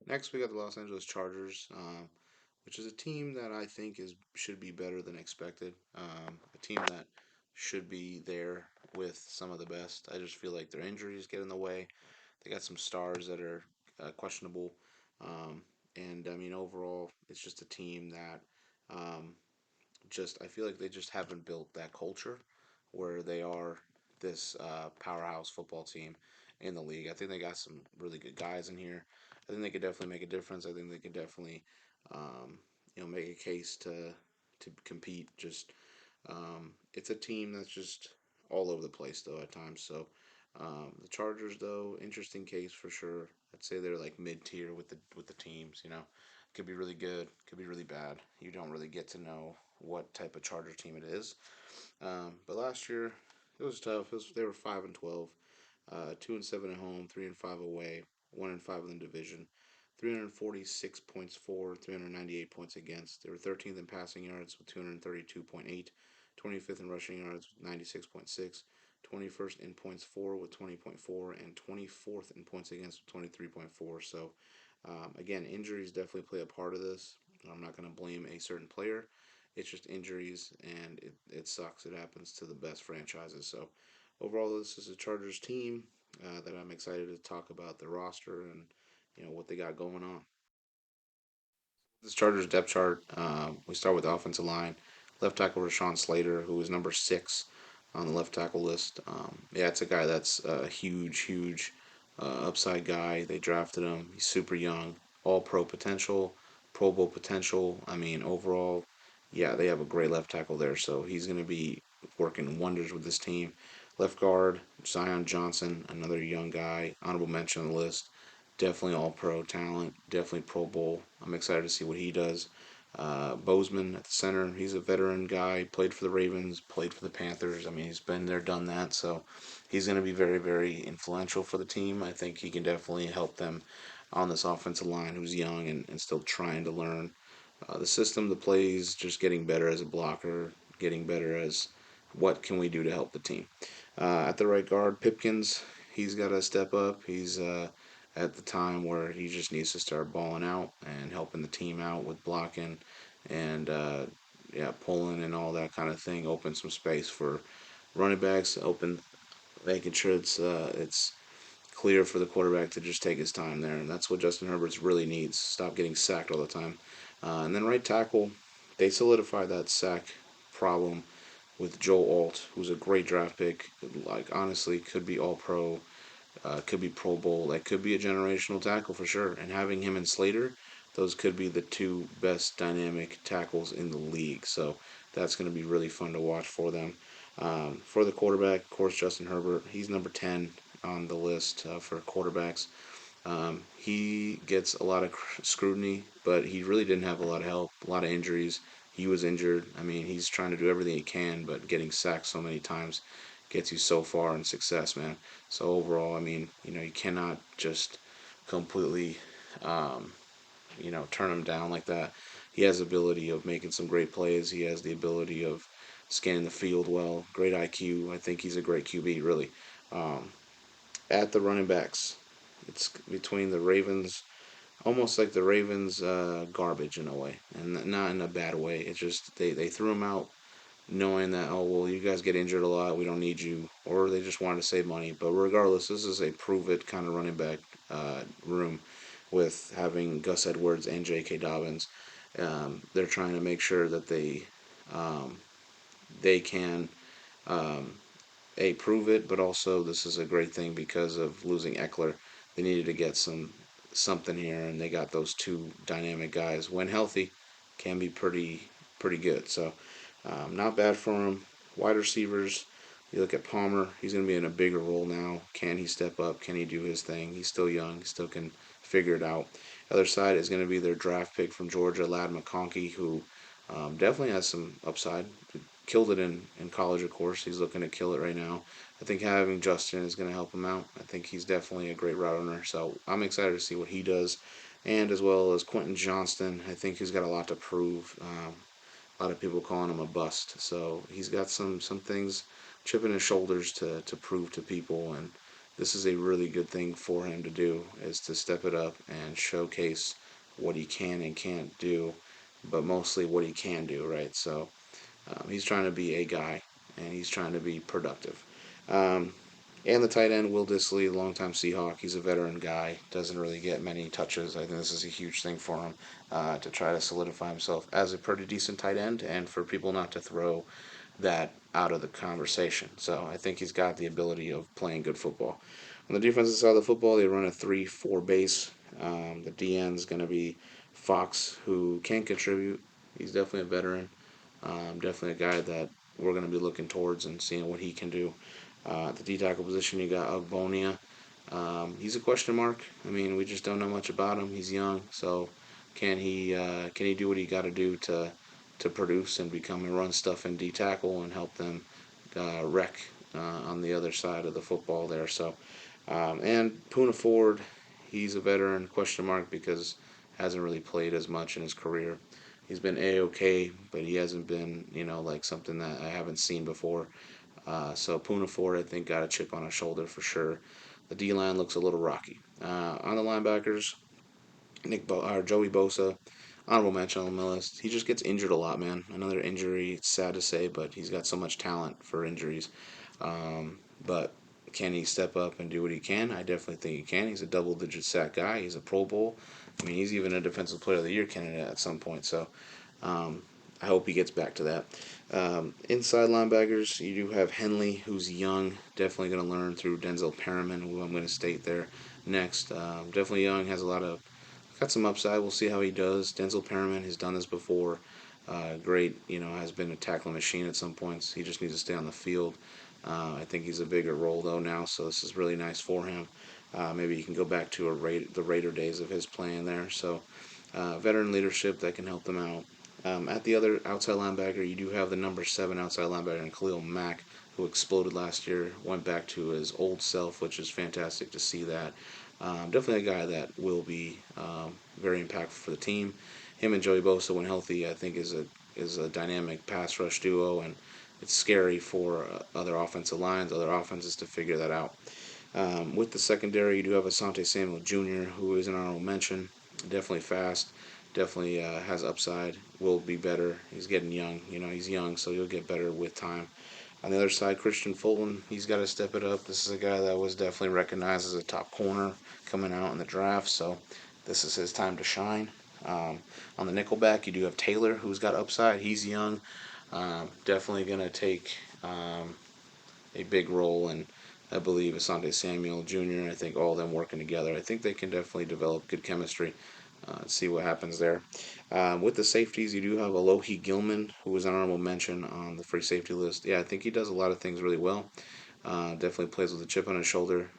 Next, we got the Los Angeles Chargers, which is a team that I think is should be better than expected. A team that should be there with some of the best. I just feel like their injuries get in the way. They got some stars that are questionable, um, and I mean overall, it's just a team that um, just I feel like they just haven't built that culture where they are this powerhouse football team in the league. I think they got some really good guys in here. I think they could definitely make a difference. I think they could definitely, um, make a case to compete. Just it's a team that's just all over the place though at times. So the Chargers though, interesting case for sure. I'd say they're like mid tier with the teams. Could be really good, could be really bad. You don't really get to know what type of Charger team it is. But last year it was tough. They were 5-12, 2-7 at home, 3-5 away, 1-5 in the division. 346 points for, 398 points against. They were 13th in passing yards with 232.8, 25th in rushing yards with 96.6, 21st in points for with 20.4, and 24th in points against with 23.4. So, again, injuries definitely play a part of this. I'm not going to blame a certain player. It's just injuries, and it sucks. It happens to the best franchises. So, overall, this is a Chargers team that I'm excited to talk about the roster and what they got going on. This Chargers depth chart. We start with the offensive line. Left tackle Rashawn Slater, who is number 6 on the left tackle list. Yeah, it's a guy that's a huge, huge upside guy. They drafted him. He's super young, all pro potential, Pro Bowl potential. I mean, overall, yeah, they have a great left tackle there. So he's going to be working wonders with this team. Left guard, Zion Johnson, another young guy, honorable mention on the list. Definitely all pro talent, definitely Pro Bowl. I'm excited to see what he does. Bozeman at the center, he's a veteran guy, played for the Ravens, played for the Panthers. I mean, he's been there, done that. So he's going to be very, very influential for the team. I think he can definitely help them on this offensive line who's young and still trying to learn the system, the plays, just getting better as a blocker, getting better as what can we do to help the team. At the right guard, Pipkins, he's got to step up. He's at the time where he just needs to start balling out and helping the team out with blocking and yeah, pulling and all that kind of thing. Open some space for running backs. Open, making sure it's clear for the quarterback to just take his time there, and that's what Justin Herbert really needs. Stop getting sacked all the time. And then right tackle, they solidified that sack problem with Joe Alt, who's a great draft pick. Like honestly, could be All Pro, could be Pro Bowl. That could be a generational tackle for sure. And having him and Slater, those could be the two best dynamic tackles in the league. So that's going to be really fun to watch for them. For the quarterback, of course, Justin Herbert. He's number 10 on the list for quarterbacks. He gets a lot of scrutiny, but he really didn't have a lot of help, a lot of injuries. He was injured. I mean, he's trying to do everything he can, but getting sacked so many times gets you so far in success, man. So overall, I mean, you cannot just completely, um, turn him down like that. He has the ability of making some great plays. He has the ability of scanning the field well. Great IQ. I think he's a great QB, really. Um, at the running backs, it's between the Ravens, almost like the Ravens garbage in a way, and not in a bad way. It's just they threw him out knowing that, oh well, you guys get injured a lot, we don't need you, or they just wanted to save money. But regardless, this is a prove it kind of running back room with having Gus Edwards and J.K. Dobbins. They're trying to make sure that um, they can um, prove it, but also this is a great thing because of losing Eckler. They needed to get something here, and they got those two dynamic guys. When healthy, can be pretty good. So not bad for him. Wide receivers, you look at Palmer. He's going to be in a bigger role now. Can he step up? Can he do his thing? He's still young. He still can figure it out. Other side is going to be their draft pick from Georgia, Lad McConkey, who definitely has some upside. Killed it in college, of course. He's looking to kill it right now. I think having Justin is going to help him out. I think he's definitely a great route runner. So I'm excited to see what he does. And as well as Quentin Johnston, I think he's got a lot to prove. A lot of people calling him a bust. So he's got some things chipping his shoulders to prove to people. And this is a really good thing for him to do, is to step it up and showcase what he can and can't do, but mostly what he can do, right? So he's trying to be a guy, and he's trying to be productive. Um, and the tight end, Will Dissly, longtime Seahawk. He's a veteran guy, doesn't really get many touches. I think this is a huge thing for him to try to solidify himself as a pretty decent tight end, and for people not to throw that out of the conversation. So I think he's got the ability of playing good football. On the defensive side of the football, they run a 3-4 base. The DN is going to be Fox, who can contribute. He's definitely a veteran. Definitely a guy that we're going to be looking towards and seeing what he can do. At the D tackle position, you got Ogbonia. He's a question mark. I mean, we just don't know much about him. He's young, so can he do what he got to do to produce and become a run stuff and D tackle and help them wreck on the other side of the football there. So and Puna Ford, he's a veteran question mark because hasn't really played as much in his career. He's been a okay, but he hasn't been like something that I haven't seen before. So Puna Ford, I think, got a chip on his shoulder for sure. The D line looks a little rocky. On the linebackers, or Joey Bosa, honorable mention on the list. He just gets injured a lot, man. Another injury. It's sad to say, but he's got so much talent for injuries. But can he step up and do what he can? I definitely think he can. He's a double-digit sack guy. He's a Pro Bowl. I mean, he's even a Defensive Player of the Year candidate at some point. So um, I hope he gets back to that. Inside linebackers, you do have Henley, who's young, definitely going to learn through Denzel Perriman, who I'm going to state there next. Definitely young, has a lot of got some upside. We'll see how he does. Denzel Perriman has done this before. Great, has been a tackling machine at some points. He just needs to stay on the field. I think he's a bigger role though now, so this is really nice for him. Maybe he can go back to the Raider days of his playing there. So veteran leadership that can help them out. At the other outside linebacker, you do have the number 7 outside linebacker in Khalil Mack, who exploded last year, went back to his old self, which is fantastic to see that. Definitely a guy that will be very impactful for the team. Him and Joey Bosa, when healthy, I think is a dynamic pass rush duo, and it's scary for other offensive lines, other offenses to figure that out. With the secondary, you do have Asante Samuel Jr., who is an honorable mention. Definitely fast. Definitely has upside. Will be better. He's getting young. He's young, so he'll get better with time. On the other side, Christian Fulton, he's got to step it up. This is a guy that was definitely recognized as a top corner coming out in the draft, so this is his time to shine. On the nickelback, you do have Taylor, who's got upside. He's young, definitely going to take a big role, and I believe Asante Samuel Jr., I think all of them working together, I think they can definitely develop good chemistry. See what happens there. With the safeties, you do have Alohi Gilman, who was an honorable mention on the free safety list. Yeah, I think he does a lot of things really well. Definitely plays with a chip on his shoulder.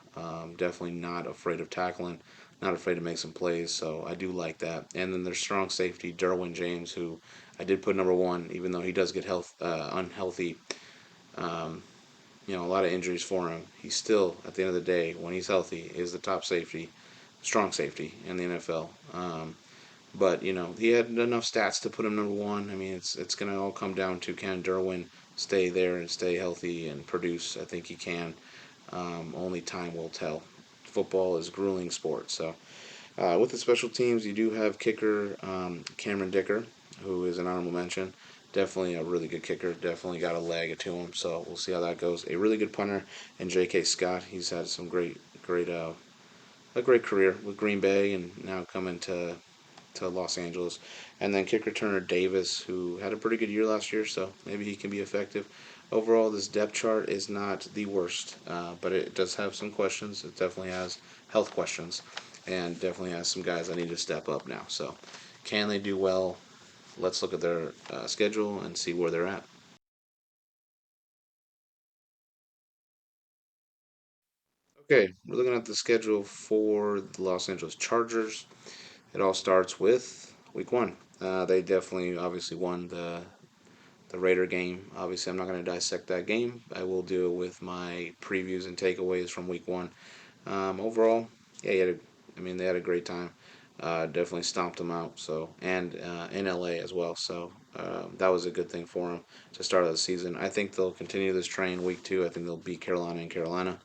Definitely not afraid of tackling, not afraid to make some plays. So I do like that. And then there's strong safety, Derwin James, who I did put number 1, even though he does get unhealthy. Um, a lot of injuries for him. He's still, at the end of the day, when he's healthy, is the top safety, strong safety in the NFL. But he had enough stats to put him number 1. I mean, it's gonna all come down to can Derwin stay there and stay healthy and produce. I think he can. Only time will tell. Football is a grueling sport. So with the special teams, you do have kicker Cameron Dicker, who is an honorable mention. Definitely a really good kicker. Definitely got a leg to him. So we'll see how that goes. A really good punter, and J.K. Scott. He's had some a great career with Green Bay, and now coming to Los Angeles. And then kick returner Davis, who had a pretty good year last year, so maybe he can be effective. Overall, this depth chart is not the worst, but it does have some questions. It definitely has health questions, and definitely has some guys that need to step up now. So, can they do well? Let's look at their schedule and see where they're at. Okay, we're looking at the schedule for the Los Angeles Chargers. It all starts with week 1. They definitely, obviously, won the Raider game. Obviously, I'm not going to dissect that game. I will deal with my previews and takeaways from Week 1. Overall, yeah, they had a great time. Definitely stomped them out. So and in LA as well. So that was a good thing for them to start of the season. I think they'll continue this train Week 2. I think they'll beat Carolina and Carolina.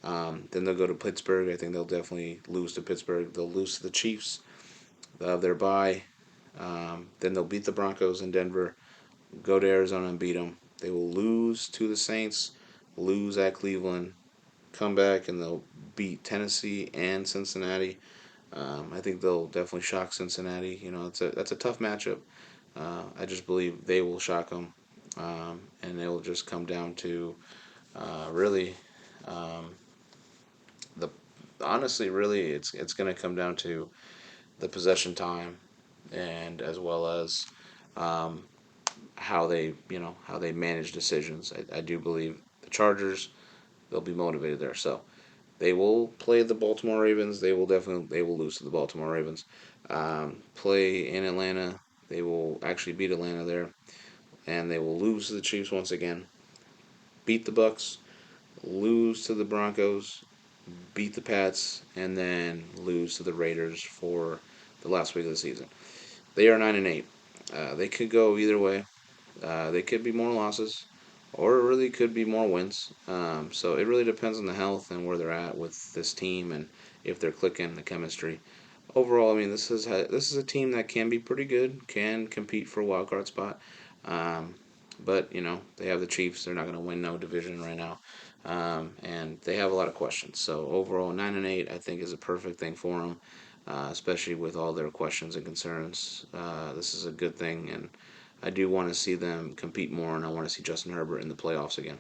Then they'll go to Pittsburgh. I think they'll definitely lose to Pittsburgh. They'll lose to the Chiefs. They'll have their bye. Then they'll beat the Broncos in Denver. Go to Arizona and beat them. They will lose to the Saints. Lose at Cleveland. Come back and they'll beat Tennessee and Cincinnati. I think they'll definitely shock Cincinnati. That's a tough matchup. I just believe they will shock them, and it will just come down to really the honestly really it's going to come down to the possession time and as well as um, how they manage decisions. I do believe the Chargers they'll be motivated there. So they will play the Baltimore Ravens. They will lose to the Baltimore Ravens. Play in Atlanta. They will actually beat Atlanta there, and they will lose to the Chiefs once again. Beat the Bucks. Lose to the Broncos. Beat the Pats, and then lose to the Raiders for the last week of the season. They are 9-8. They could go either way. They could be more losses, or it really could be more wins. So it really depends on the health and where they're at with this team and if they're clicking the chemistry. Overall, I mean, this is a team that can be pretty good, can compete for a wild card spot. Um, but they have the Chiefs. They're not going to win no division right now, and they have a lot of questions. So overall, 9-8, I think, is a perfect thing for them, especially with all their questions and concerns. This is a good thing, and I do want to see them compete more, and I want to see Justin Herbert in the playoffs again.